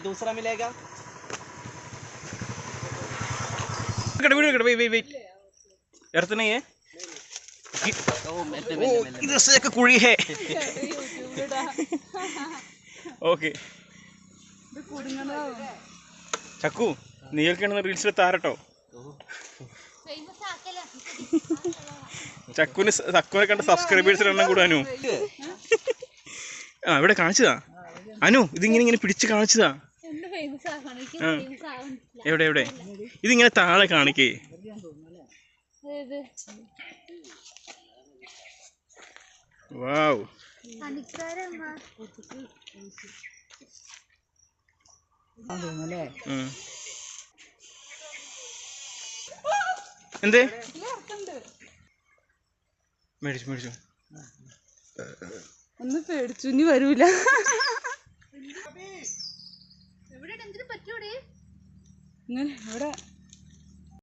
दूसरा मिलेगा अर्थ नहीं है इधर से एक कुड़ी है ओके ചക്കു നീ കേൾക്കണ റീൽസിൽ താരട്ടോ ചക്കുനെ കണ്ട സബ്സ്ക്രൈബേഴ്സിന് എണ്ണം കൂടാനു ആ ഇവിടെ കാണിച്ചതാ അനു ഇതിങ്ങനെ പിടിച്ച് കാണിച്ചതാ എവിടെ എവിടെ ഇതിങ്ങനെ താഴെ കാണിക്കേ വാവ് എന്തേ മേടിച്ചു മേടിച്ചു ഒന്ന് പേടിച്ചു ഇനി വരൂല ഇങ്ങനെ ഇവിടെ